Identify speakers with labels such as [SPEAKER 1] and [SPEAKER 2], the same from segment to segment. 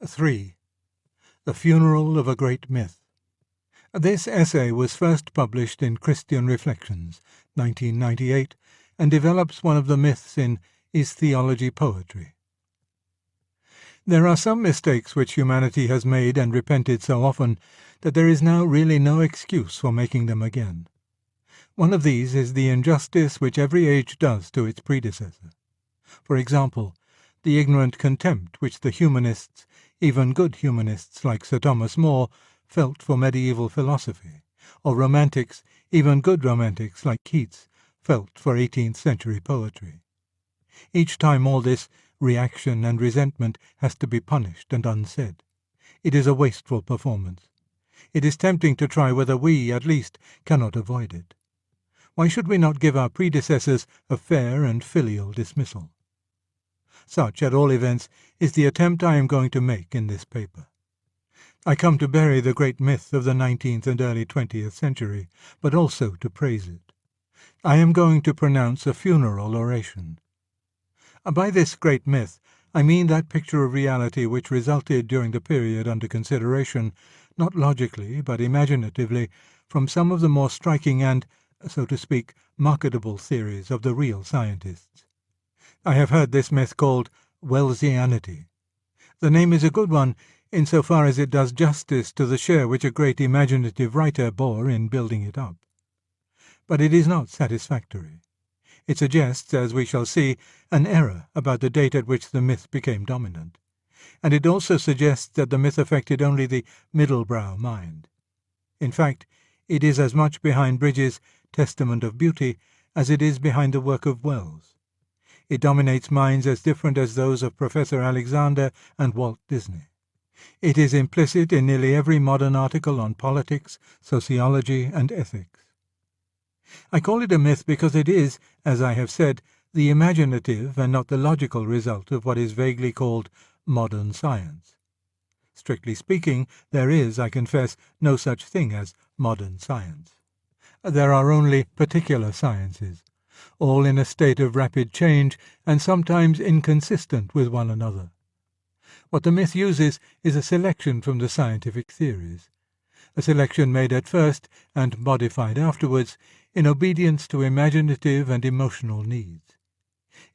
[SPEAKER 1] 3. The Funeral of a Great Myth. This essay was first published in Christian Reflections, 1998, and develops one of the myths in Is Theology Poetry? There are some mistakes which humanity has made and repented so often that there is now really no excuse for making them again. One of these is the injustice which every age does to its predecessor. For example, the ignorant contempt which the humanists, even good humanists like Sir Thomas More, felt for medieval philosophy, or romantics, even good romantics like Keats, felt for 18th century poetry. Each time all this reaction and resentment has to be punished and unsaid. It is a wasteful performance. It is tempting to try whether we, at least, cannot avoid it. Why should we not give our predecessors a fair and filial dismissal? Such, at all events, is the attempt I am going to make in this paper. I come to bury the great myth of the 19th and early 20th century, but also to praise it. I am going to pronounce a funeral oration. By this great myth, I mean that picture of reality which resulted during the period under consideration, not logically but imaginatively, from some of the more striking and, so to speak, marketable theories of the real scientists. I have heard this myth called Wellsianity. The name is a good one insofar as it does justice to the share which a great imaginative writer bore in building it up. But it is not satisfactory. It suggests, as we shall see, an error about the date at which the myth became dominant, and it also suggests that the myth affected only the middle-brow mind. In fact, it is as much behind Bridges' Testament of Beauty as it is behind the work of Wells. It dominates minds as different as those of Professor Alexander and Walt Disney. It is implicit in nearly every modern article on politics, sociology, and ethics. I call it a myth because it is, as I have said, the imaginative and not the logical result of what is vaguely called modern science. Strictly speaking, there is, I confess, no such thing as modern science. There are only particular sciences, all in a state of rapid change and sometimes inconsistent with one another. What the myth uses is a selection from the scientific theories, a selection made at first and modified afterwards in obedience to imaginative and emotional needs.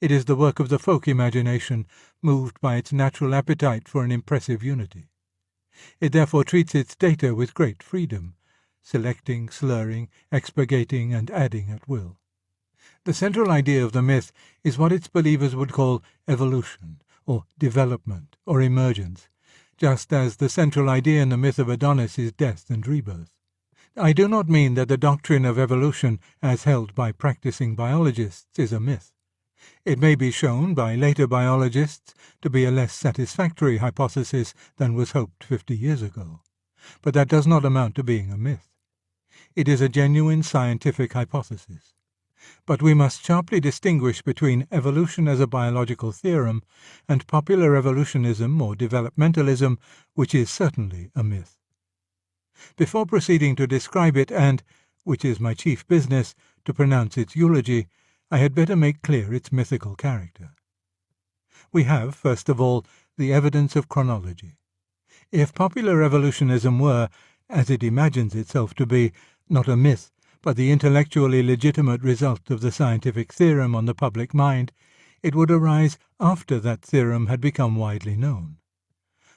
[SPEAKER 1] It is the work of the folk imagination, moved by its natural appetite for an impressive unity. It therefore treats its data with great freedom, selecting, slurring, expurgating, and adding at will. The central idea of the myth is what its believers would call evolution, or development, or emergence, just as the central idea in the myth of Adonis is death and rebirth. I do not mean that the doctrine of evolution, as held by practicing biologists, is a myth. It may be shown by later biologists to be a less satisfactory hypothesis than was hoped 50 years ago, but that does not amount to being a myth. It is a genuine scientific hypothesis. But we must sharply distinguish between evolution as a biological theorem and popular evolutionism or developmentalism, which is certainly a myth. Before proceeding to describe it and, which is my chief business, to pronounce its eulogy, I had better make clear its mythical character. We have, first of all, the evidence of chronology. If popular evolutionism were, as it imagines itself to be, not a myth, but the intellectually legitimate result of the scientific theorem on the public mind, it would arise after that theorem had become widely known.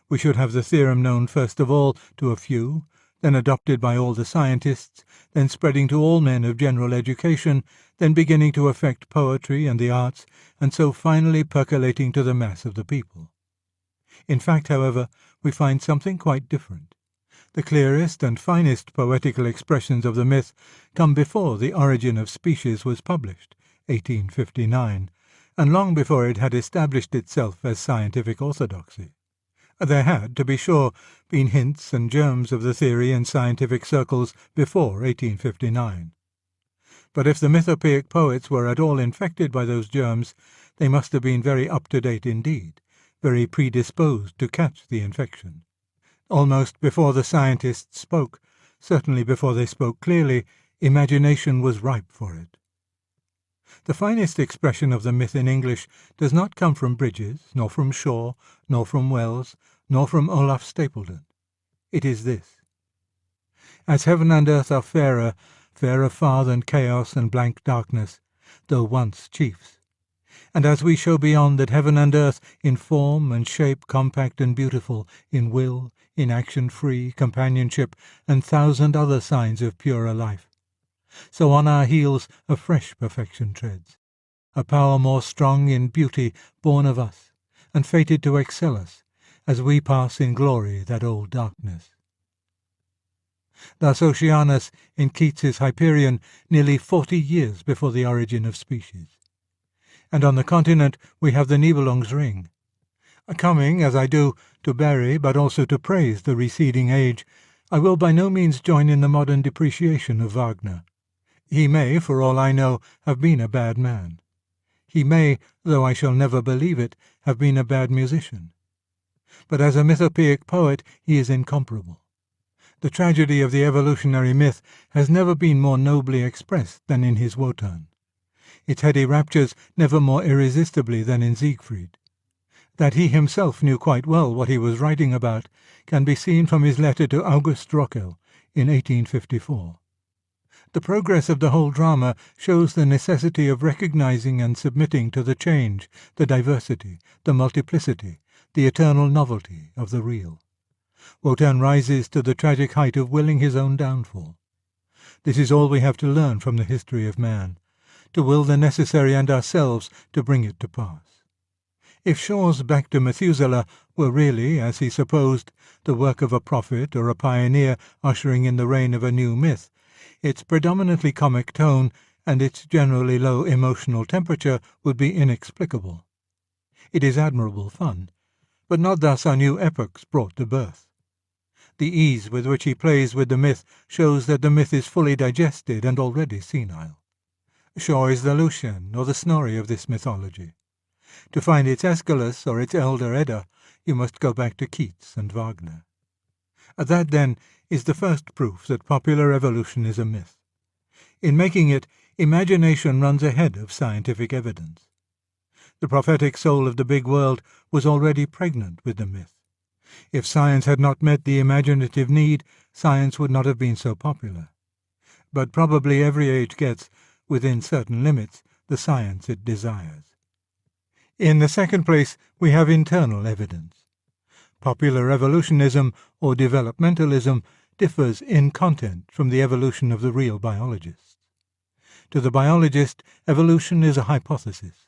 [SPEAKER 1] We should have the theorem known first of all to a few, then adopted by all the scientists, then spreading to all men of general education, then beginning to affect poetry and the arts, and so finally percolating to the mass of the people. In fact, however, we find something quite different. The clearest and finest poetical expressions of the myth come before The Origin of Species was published, 1859, and long before it had established itself as scientific orthodoxy. There had, to be sure, been hints and germs of the theory in scientific circles before 1859. But if the mythopoeic poets were at all infected by those germs, they must have been very up-to-date indeed, very predisposed to catch the infection. Almost before the scientists spoke, certainly before they spoke clearly, imagination was ripe for it. The finest expression of the myth in English does not come from Bridges, nor from Shaw, nor from Wells, nor from Olaf Stapledon. It is this: as heaven and earth are fairer, fairer far than chaos and blank darkness, though once chiefs, and as we show beyond that heaven and earth, in form and shape compact and beautiful, in will, in action free, companionship, and thousand other signs of purer life, so on our heels a fresh perfection treads, a power more strong in beauty born of us, and fated to excel us, as we pass in glory that old darkness. Thus Oceanus in Keats's Hyperion, nearly 40 years before the origin of species. And on the continent we have the Nibelung's Ring. Coming, as I do, to bury but also to praise the receding age, I will by no means join in the modern depreciation of Wagner. He may, for all I know, have been a bad man. He may, though I shall never believe it, have been a bad musician. But as a mythopoeic poet he is incomparable. The tragedy of the evolutionary myth has never been more nobly expressed than in his Wotan. Its heady raptures never more irresistibly than in Siegfried. That he himself knew quite well what he was writing about can be seen from his letter to August Rockel in 1854. The progress of the whole drama shows the necessity of recognizing and submitting to the change, the diversity, the multiplicity, the eternal novelty of the real. Wotan rises to the tragic height of willing his own downfall. This is all we have to learn from the history of man, to will the necessary and ourselves to bring it to pass. If Shaw's Back to Methuselah were really, as he supposed, the work of a prophet or a pioneer ushering in the reign of a new myth, its predominantly comic tone and its generally low emotional temperature would be inexplicable. It is admirable fun, but not thus are new epochs brought to birth. The ease with which he plays with the myth shows that the myth is fully digested and already senile. Shaw is the Lucian or the Snorri of this mythology. To find its Aeschylus or its Elder Edda, you must go back to Keats and Wagner. That, then, is the first proof that popular evolution is a myth. In making it, imagination runs ahead of scientific evidence. The prophetic soul of the big world was already pregnant with the myth. If science had not met the imaginative need, science would not have been so popular. But probably every age gets, within certain limits, the science it desires. In the second place, we have internal evidence. Popular evolutionism, or developmentalism, differs in content from the evolution of the real biologists. To the biologist, evolution is a hypothesis.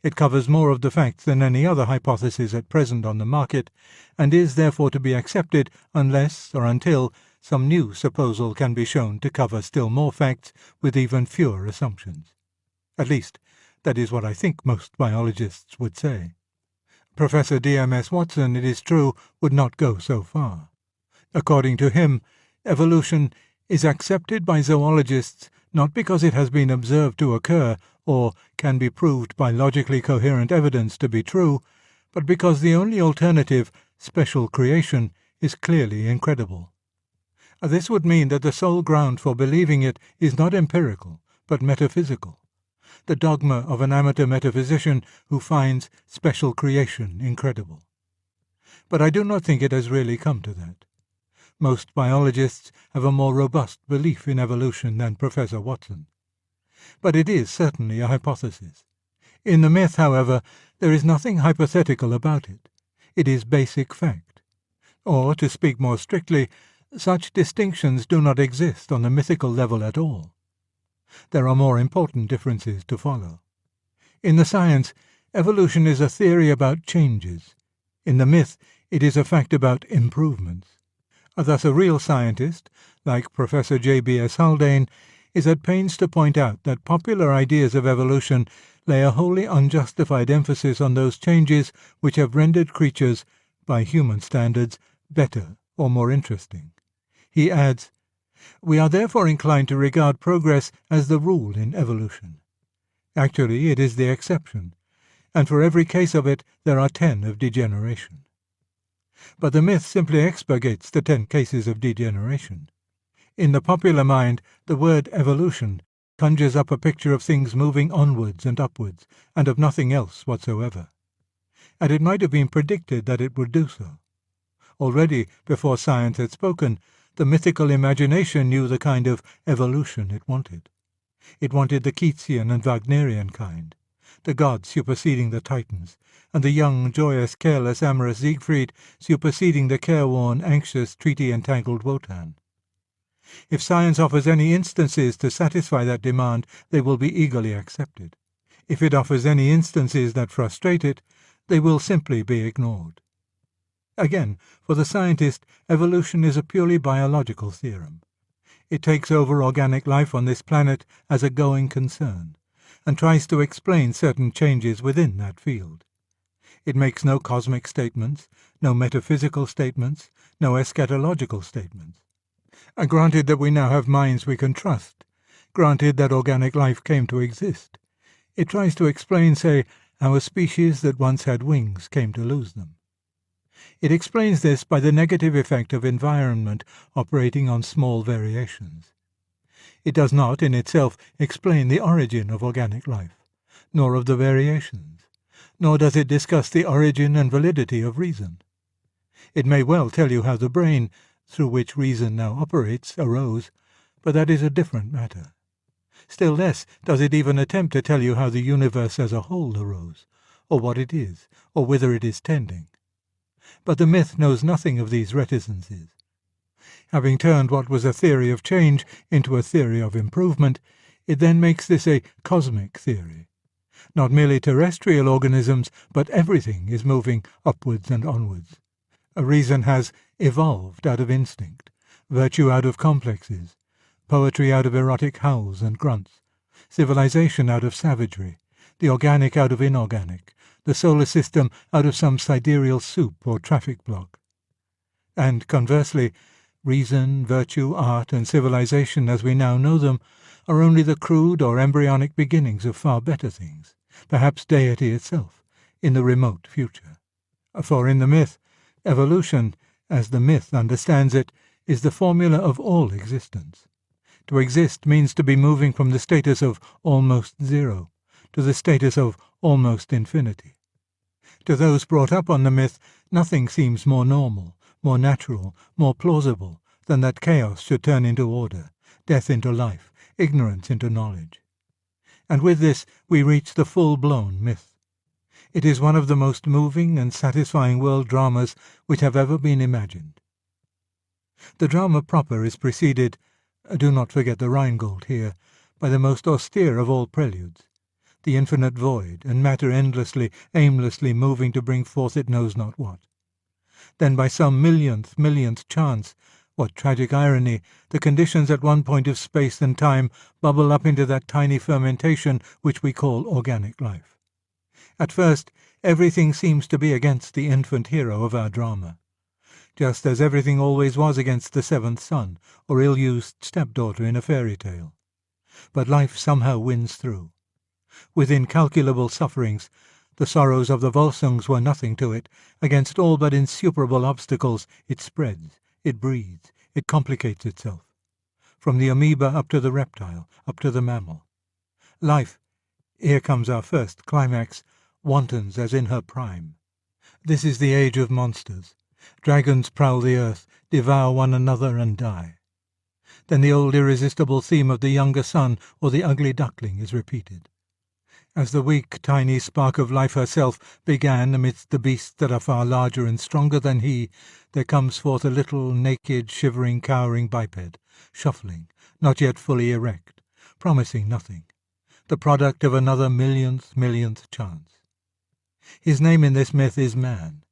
[SPEAKER 1] It covers more of the facts than any other hypothesis at present on the market, and is therefore to be accepted unless or until some new supposal can be shown to cover still more facts with even fewer assumptions. At least, that is what I think most biologists would say. Professor D.M.S. Watson, it is true, would not go so far. According to him, evolution is accepted by zoologists not because it has been observed to occur or can be proved by logically coherent evidence to be true, but because the only alternative, special creation, is clearly incredible. This would mean that the sole ground for believing it is not empirical, but metaphysical, the dogma of an amateur metaphysician who finds special creation incredible. But I do not think it has really come to that. Most biologists have a more robust belief in evolution than Professor Watson. But it is certainly a hypothesis. In the myth, however, there is nothing hypothetical about it. It is basic fact. Or, to speak more strictly, such distinctions do not exist on the mythical level at all. There are more important differences to follow. In the science, evolution is a theory about changes. In the myth, it is a fact about improvements. Thus a real scientist, like Professor J.B.S. Haldane, is at pains to point out that popular ideas of evolution lay a wholly unjustified emphasis on those changes which have rendered creatures, by human standards, better or more interesting. He adds, "We are therefore inclined to regard progress as the rule in evolution. Actually, it is the exception, and for every case of it there are 10 of degeneration." But the myth simply expurgates the 10 cases of degeneration. In the popular mind, the word evolution conjures up a picture of things moving onwards and upwards, and of nothing else whatsoever. And it might have been predicted that it would do so. Already, before science had spoken, the mythical imagination knew the kind of evolution it wanted. It wanted the Keatsian and Wagnerian kind, the gods superseding the Titans, and the young, joyous, careless, amorous Siegfried superseding the careworn, anxious, treaty-entangled Wotan. If science offers any instances to satisfy that demand, they will be eagerly accepted. If it offers any instances that frustrate it, they will simply be ignored. Again, for the scientist, evolution is a purely biological theorem. It takes over organic life on this planet as a going concern, and tries to explain certain changes within that field. It makes no cosmic statements, no metaphysical statements, no eschatological statements. Granted that we now have minds we can trust, granted that organic life came to exist, it tries to explain, say, how a species that once had wings came to lose them. It explains this by the negative effect of environment operating on small variations. It does not, in itself, explain the origin of organic life, nor of the variations, nor does it discuss the origin and validity of reason. It may well tell you how the brain, through which reason now operates, arose, but that is a different matter. Still less does it even attempt to tell you how the universe as a whole arose, or what it is, or whither it is tending. But the myth knows nothing of these reticences. Having turned what was a theory of change into a theory of improvement, it then makes this a cosmic theory. Not merely terrestrial organisms, but everything is moving upwards and onwards. A reason has evolved out of instinct, virtue out of complexes, poetry out of erotic howls and grunts, civilization out of savagery, the organic out of inorganic, the solar system out of some sidereal soup or traffic block. And conversely, reason, virtue, art, and civilization as we now know them are only the crude or embryonic beginnings of far better things, perhaps deity itself, in the remote future. For in the myth, evolution, as the myth understands it, is the formula of all existence. To exist means to be moving from the status of almost zero to the status of almost infinity. To those brought up on the myth, nothing seems more normal, more natural, more plausible than that chaos should turn into order, death into life, ignorance into knowledge. And with this we reach the full-blown myth. It is one of the most moving and satisfying world dramas which have ever been imagined. The drama proper is preceded, do not forget the Rheingold here, by the most austere of all preludes, the infinite void, and matter endlessly, aimlessly moving to bring forth it knows not what. Then by some millionth chance, what tragic irony, the conditions at one point of space and time bubble up into that tiny fermentation which we call organic life. At first, everything seems to be against the infant hero of our drama, just as everything always was against the seventh son, or ill-used stepdaughter in a fairy tale. But life somehow wins through. With incalculable sufferings, the sorrows of the Volsungs were nothing to it. Against all but insuperable obstacles, it spreads, it breathes, it complicates itself. From the amoeba up to the reptile, up to the mammal. Life, here comes our first climax, wantons as in her prime. This is the age of monsters. Dragons prowl the earth, devour one another and die. Then the old irresistible theme of the younger son or the ugly duckling is repeated. As the weak, tiny spark of life herself began amidst the beasts that are far larger and stronger than he, there comes forth a little, naked, shivering, cowering biped, shuffling, not yet fully erect, promising nothing, the product of another millionth chance. His name in this myth is Man.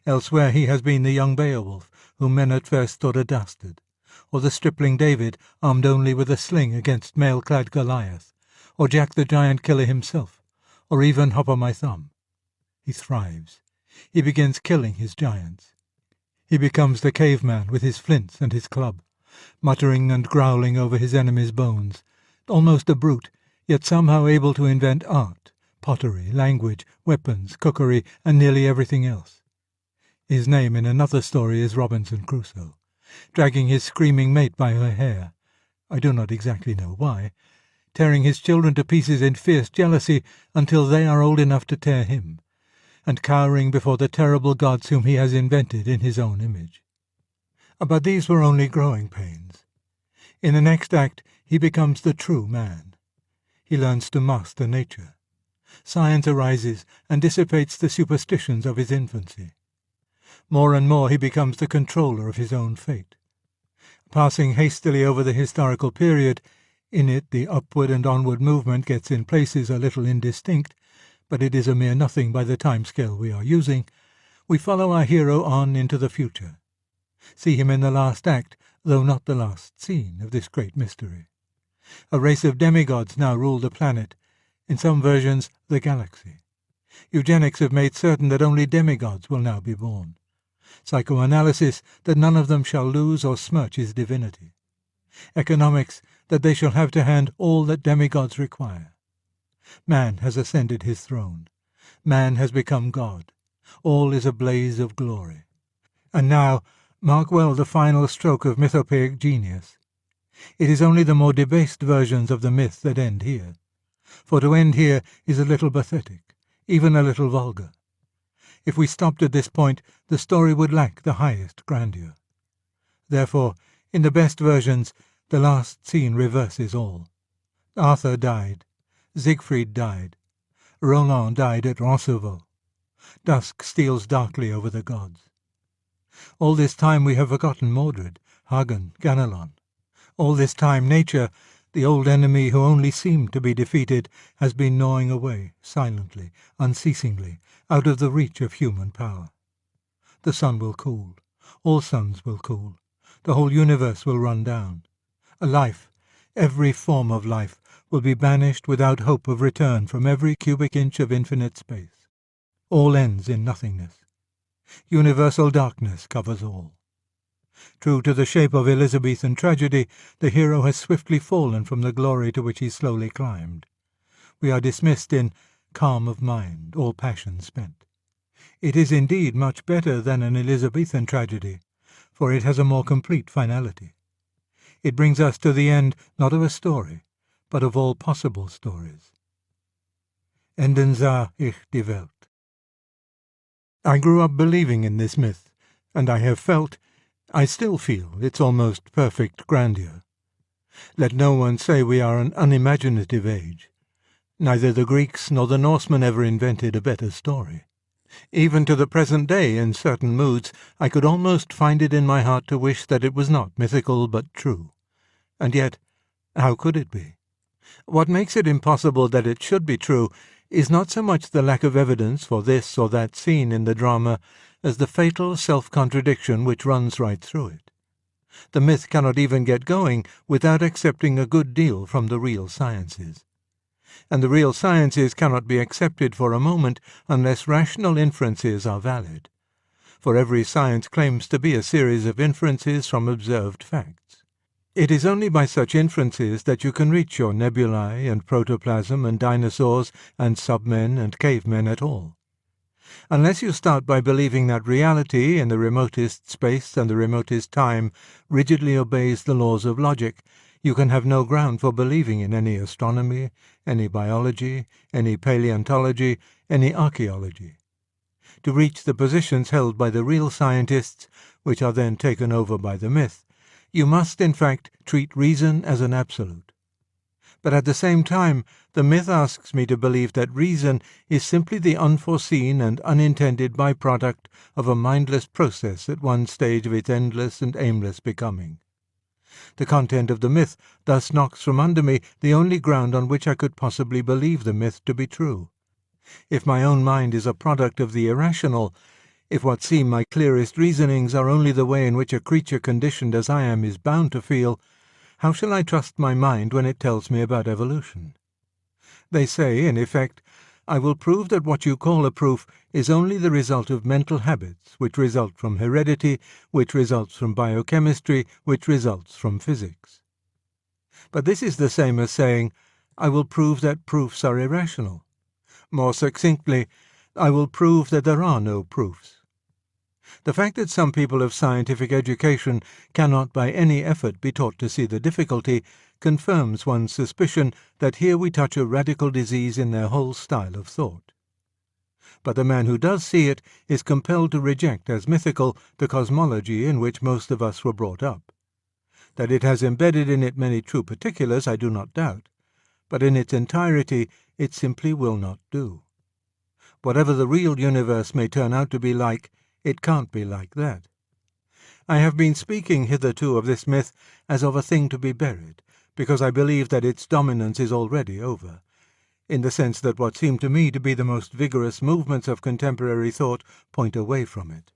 [SPEAKER 1] Elsewhere he has been the young Beowulf, whom men at first thought a dastard, or the stripling David, armed only with a sling against mail-clad Goliath, or Jack the Giant Killer himself, or even Hop o' My Thumb. He thrives. He begins killing his giants. He becomes the caveman with his flints and his club, muttering and growling over his enemy's bones, almost a brute, yet somehow able to invent art, pottery, language, weapons, cookery, and nearly everything else. His name in another story is Robinson Crusoe, dragging his screaming mate by her hair, I do not exactly know why, tearing his children to pieces in fierce jealousy until they are old enough to tear him, and cowering before the terrible gods whom he has invented in his own image. But these were only growing pains. In the next act he becomes the true man. He learns to master nature. Science arises and dissipates the superstitions of his infancy. More and more he becomes the controller of his own fate. Passing hastily over the historical period, in it the upward and onward movement gets in places a little indistinct, but it is a mere nothing by the time scale we are using, we follow our hero on into the future. See him in the last act, though not the last scene, of this great mystery. A race of demigods now rule the planet, in some versions the galaxy. Eugenics have made certain that only demigods will now be born. Psychoanalysis, that none of them shall lose or smirch his divinity. Economics, that they shall have to hand all that demigods require. Man has ascended his throne. Man has become God. All is a blaze of glory. And now, mark well the final stroke of mythopoeic genius. It is only the more debased versions of the myth that end here. For to end here is a little pathetic, even a little vulgar. If we stopped at this point, the story would lack the highest grandeur. Therefore, in the best versions, the last scene reverses all. Arthur died. Siegfried died. Roland died at Roncevaux. Dusk steals darkly over the gods. All this time we have forgotten Mordred, Hagen, Ganelon. All this time nature, the old enemy who only seemed to be defeated, has been gnawing away, silently, unceasingly, out of the reach of human power. The sun will cool. All suns will cool. The whole universe will run down. A life, every form of life, will be banished without hope of return from every cubic inch of infinite space. All ends in nothingness. Universal darkness covers all. True to the shape of Elizabethan tragedy, the hero has swiftly fallen from the glory to which he slowly climbed. We are dismissed in calm of mind, all passion spent. It is indeed much better than an Elizabethan tragedy, for it has a more complete finality. It brings us to the end not of a story, but of all possible stories. Enden sah ich die Welt. I grew up believing in this myth, and I have felt, I still feel, its almost perfect grandeur. Let no one say we are an unimaginative age. Neither the Greeks nor the Norsemen ever invented a better story. Even to the present day, in certain moods, I could almost find it in my heart to wish that it was not mythical but true. And yet, how could it be? What makes it impossible that it should be true is not so much the lack of evidence for this or that scene in the drama as the fatal self-contradiction which runs right through it. The myth cannot even get going without accepting a good deal from the real sciences. And the real sciences cannot be accepted for a moment unless rational inferences are valid. For every science claims to be a series of inferences from observed facts. It is only by such inferences that you can reach your nebulae and protoplasm and dinosaurs and submen and cavemen at all. Unless you start by believing that reality in the remotest space and the remotest time rigidly obeys the laws of logic, you can have no ground for believing in any astronomy, any biology, any paleontology, any archaeology. To reach the positions held by the real scientists, which are then taken over by the myth, you must, in fact, treat reason as an absolute. But at the same time, the myth asks me to believe that reason is simply the unforeseen and unintended byproduct of a mindless process at one stage of its endless and aimless becoming. The content of the myth thus knocks from under me the only ground on which I could possibly believe the myth to be true. If my own mind is a product of the irrational, if what seem my clearest reasonings are only the way in which a creature conditioned as I am is bound to feel, how shall I trust my mind when it tells me about evolution? They say, in effect, I will prove that what you call a proof is only the result of mental habits, which result from heredity, which results from biochemistry, which results from physics. But this is the same as saying, I will prove that proofs are irrational. More succinctly, I will prove that there are no proofs. The fact that some people of scientific education cannot by any effort be taught to see the difficulty confirms one's suspicion that here we touch a radical disease in their whole style of thought. but the man who does see it is compelled to reject as mythical the cosmology in which most of us were brought up. That it has embedded in it many true particulars I do not doubt, but in its entirety it simply will not do. Whatever the real universe may turn out to be like, it can't be like that. I have been speaking hitherto of this myth as of a thing to be buried, because I believe that its dominance is already over, in the sense that what seem to me to be the most vigorous movements of contemporary thought point away from it.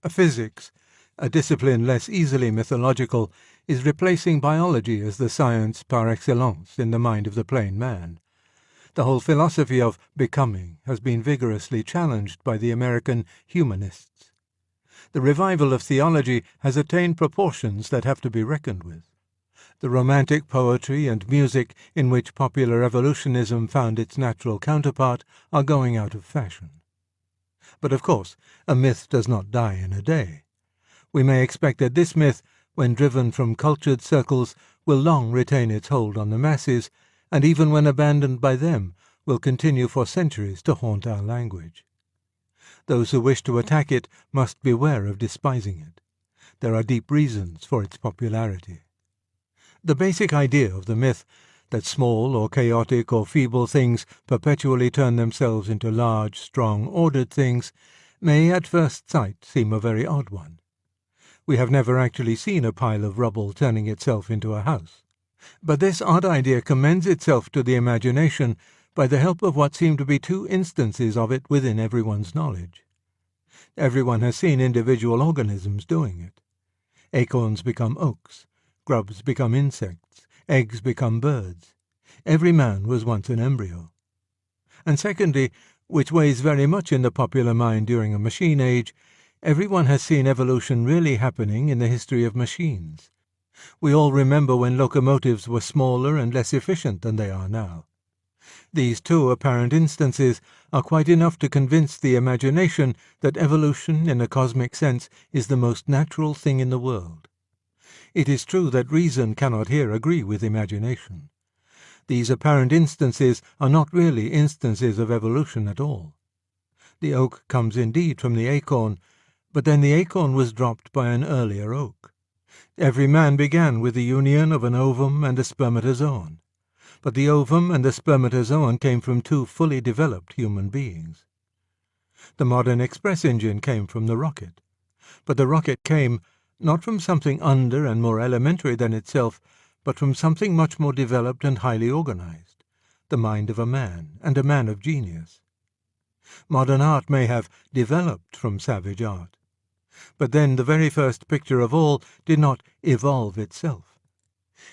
[SPEAKER 1] Physics, a discipline less easily mythological, is replacing biology as the science par excellence in the mind of the plain man. The whole philosophy of becoming has been vigorously challenged by the American humanists. The revival of theology has attained proportions that have to be reckoned with. The romantic poetry and music in which popular evolutionism found its natural counterpart are going out of fashion. But of course, a myth does not die in a day. We may expect that this myth, when driven from cultured circles, will long retain its hold on the masses, and even when abandoned by them, will continue for centuries to haunt our language. Those who wish to attack it must beware of despising it. There are deep reasons for its popularity. The basic idea of the myth, that small or chaotic or feeble things perpetually turn themselves into large, strong, ordered things, may at first sight seem a very odd one. We have never actually seen a pile of rubble turning itself into a house. But this odd idea commends itself to the imagination by the help of what seem to be two instances of it within everyone's knowledge. Everyone has seen individual organisms doing it. Acorns become oaks, grubs become insects, eggs become birds. Every man was once an embryo. And secondly, which weighs very much in the popular mind during a machine age, everyone has seen evolution really happening in the history of machines. We all remember when locomotives were smaller and less efficient than they are now. These two apparent instances are quite enough to convince the imagination that evolution, in a cosmic sense, is the most natural thing in the world. It is true that reason cannot here agree with imagination. These apparent instances are not really instances of evolution at all. The oak comes indeed from the acorn, but then the acorn was dropped by an earlier oak. Every man began with the union of an ovum and a spermatozoon, but the ovum and the spermatozoon came from two fully developed human beings. The modern express engine came from the rocket, but the rocket came not from something under and more elementary than itself, but from something much more developed and highly organized, the mind of a man, and a man of genius. Modern art may have developed from savage art, but then the very first picture of all did not evolve itself.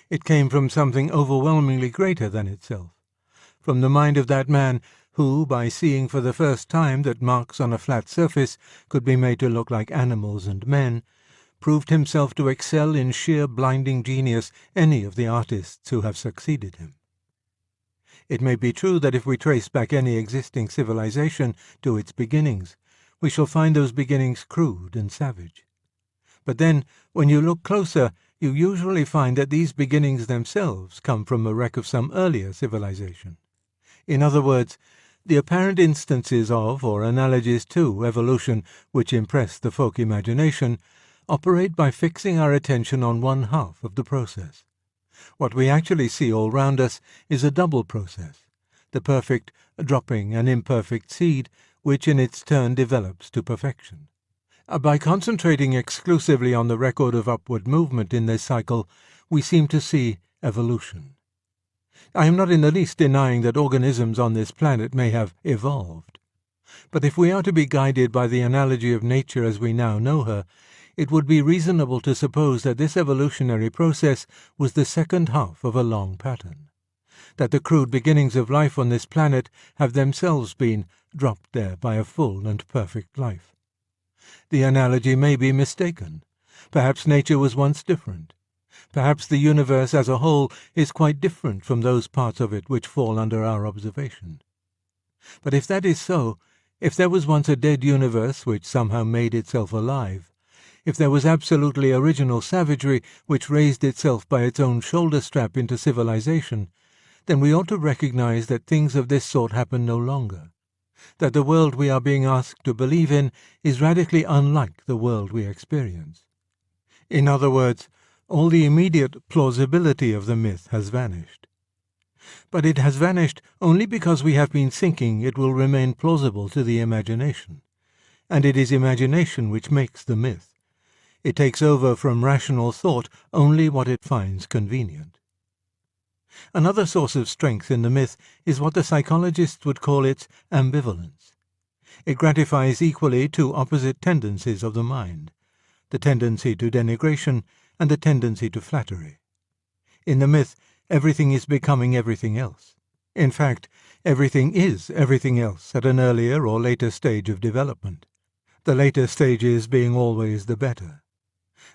[SPEAKER 1] It came from something overwhelmingly greater than itself, from the mind of that man who, by seeing for the first time that marks on a flat surface could be made to look like animals and men, proved himself to excel in sheer blinding genius any of the artists who have succeeded him. It may be true that if we trace back any existing civilization to its beginnings, we shall find those beginnings crude and savage. But then, when you look closer, you usually find that these beginnings themselves come from the wreck of some earlier civilization. In other words, the apparent instances of, or analogies to, evolution which impress the folk imagination operate by fixing our attention on one half of the process. What we actually see all round us is a double process, the perfect dropping an imperfect seed, which in its turn develops to perfection. By concentrating exclusively on the record of upward movement in this cycle, we seem to see evolution. I am not in the least denying that organisms on this planet may have evolved. But if we are to be guided by the analogy of nature as we now know her, it would be reasonable to suppose that this evolutionary process was the second half of a long pattern, that the crude beginnings of life on this planet have themselves been dropped there by a full and perfect life. The analogy may be mistaken. Perhaps nature was once different. Perhaps the universe as a whole is quite different from those parts of it which fall under our observation. But if that is so, if there was once a dead universe which somehow made itself alive, if there was absolutely original savagery which raised itself by its own shoulder-strap into civilization, then we ought to recognize that things of this sort happen no longer. that the world we are being asked to believe in is radically unlike the world we experience. In other words, all the immediate plausibility of the myth has vanished. But it has vanished only because we have been thinking it will remain plausible to the imagination, and it is imagination which makes the myth. It takes over from rational thought only what it finds convenient. Another source of strength in the myth is what the psychologists would call its ambivalence. It gratifies equally two opposite tendencies of the mind, the tendency to denigration and the tendency to flattery. In the myth, everything is becoming everything else. In fact, everything is everything else at an earlier or later stage of development, the later stages being always the better.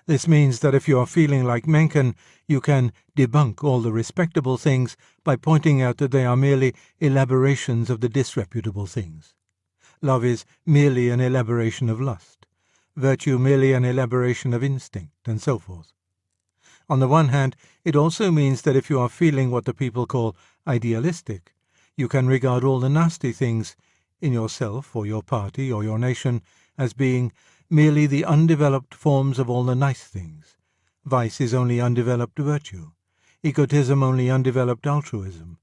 [SPEAKER 1] This means that if you are feeling like Mencken, you can debunk all the respectable things by pointing out that they are merely elaborations of the disreputable things. Love is merely an elaboration of lust, virtue merely an elaboration of instinct, and so forth. On the one hand, it also means that if you are feeling what the people call idealistic, you can regard all the nasty things in yourself or your party or your nation as being merely the undeveloped forms of all the nice things. Vice is only undeveloped virtue, egotism only undeveloped altruism.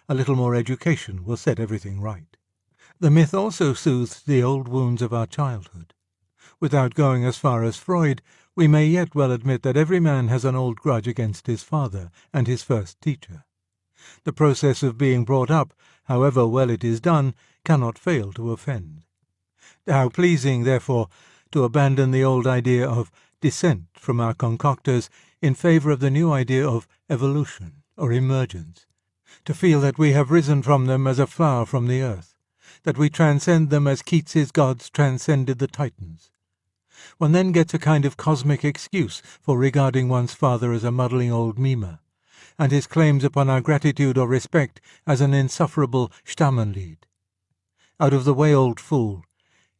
[SPEAKER 1] A little more education will set everything right. The myth also soothes the old wounds of our childhood. Without going as far as Freud, we may yet well admit that every man has an old grudge against his father and his first teacher. The process of being brought up, however well it is done, cannot fail to offend. How pleasing, therefore, to abandon the old idea of descent from our concoctors in favour of the new idea of evolution or emergence, to feel that we have risen from them as a flower from the earth, that we transcend them as Keats's gods transcended the Titans. One then gets a kind of cosmic excuse for regarding one's father as a muddling old Mime, and his claims upon our gratitude or respect as an insufferable Stammenlied. Out of the way, old fool!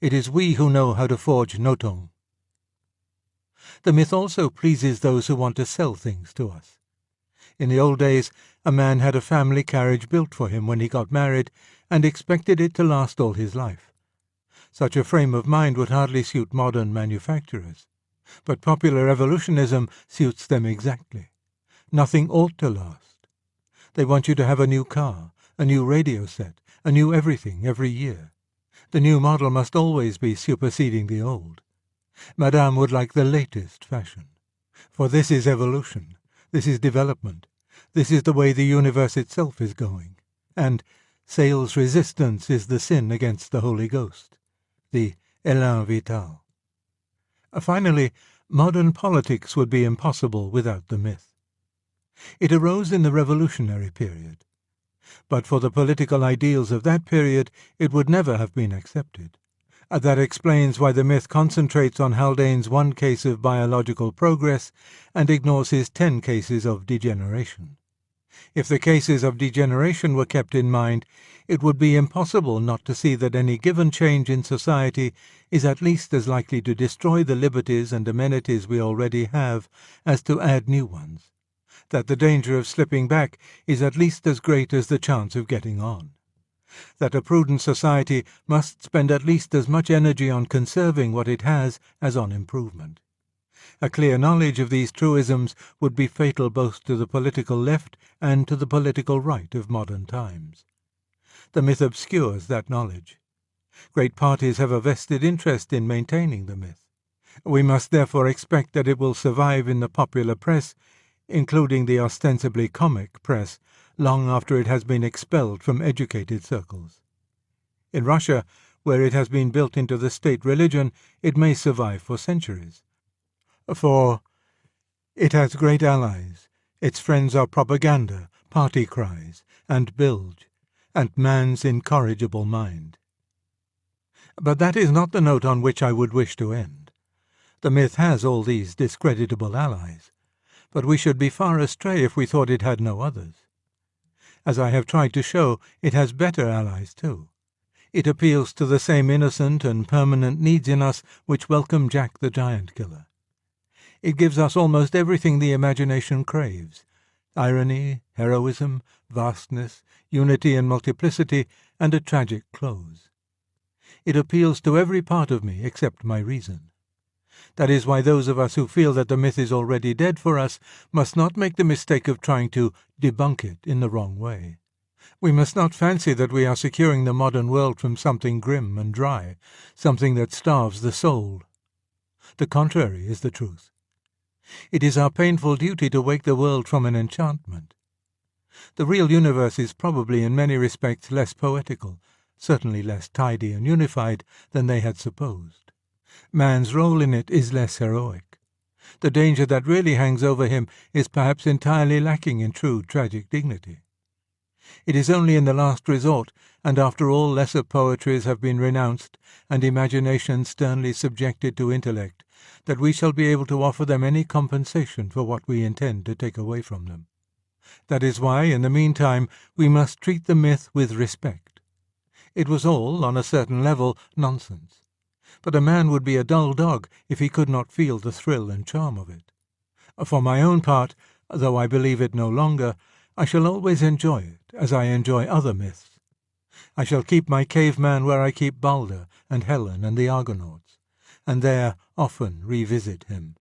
[SPEAKER 1] It is we who know how to forge Nothung. The myth also pleases those who want to sell things to us. In the old days, a man had a family carriage built for him when he got married and expected it to last all his life. Such a frame of mind would hardly suit modern manufacturers, but popular evolutionism suits them exactly. Nothing ought to last. They want you to have a new car, a new radio set, a new everything every year. The new model must always be superseding the old. Madame would like the latest fashion. For this is evolution, this is development, this is the way the universe itself is going. And sales resistance is the sin against the Holy Ghost, the élan vital. Finally, modern politics would be impossible without the myth. It arose in the revolutionary period. But for the political ideals of that period, it would never have been accepted. That explains why the myth concentrates on Haldane's one case of biological progress and ignores his 10 cases of degeneration. If the cases of degeneration were kept in mind, it would be impossible not to see that any given change in society is at least as likely to destroy the liberties and amenities we already have as to add new ones, that the danger of slipping back is at least as great as the chance of getting on, that a prudent society must spend at least as much energy on conserving what it has as on improvement. A clear knowledge of these truisms would be fatal both to the political left and to the political right of modern times. The myth obscures that knowledge. Great parties have a vested interest in maintaining the myth. We must therefore expect that it will survive in the popular press, including the ostensibly comic press, long after it has been expelled from educated circles. In Russia, where it has been built into the state religion, it may survive for centuries. For it has great allies. Its friends are propaganda, party cries, and bilge, and man's incorrigible mind. But that is not the note on which I would wish to end. The myth has all these discreditable allies, but we should be far astray if we thought it had no others. As I have tried to show, it has better allies too. It appeals to the same innocent and permanent needs in us which welcome Jack the Giant Killer. It gives us almost everything the imagination craves: irony, heroism, vastness, unity and multiplicity, and a tragic close. It appeals to every part of me except my reason. That is why those of us who feel that the myth is already dead for us must not make the mistake of trying to debunk it in the wrong way. We must not fancy that we are securing the modern world from something grim and dry, something that starves the soul. The contrary is the truth. It is our painful duty to wake the world from an enchantment. The real universe is probably in many respects less poetical, certainly less tidy and unified than they had supposed. Man's role in it is less heroic. The danger that really hangs over him is perhaps entirely lacking in true tragic dignity. It is only in the last resort, and after all lesser poetries have been renounced and imagination sternly subjected to intellect, that we shall be able to offer them any compensation for what we intend to take away from them. That is why, in the meantime, we must treat the myth with respect. It was all, on a certain level, nonsense. But a man would be a dull dog if he could not feel the thrill and charm of it. For my own part, though I believe it no longer, I shall always enjoy it, as I enjoy other myths. I shall keep my caveman where I keep Balder and Helen and the Argonauts, and there often revisit him.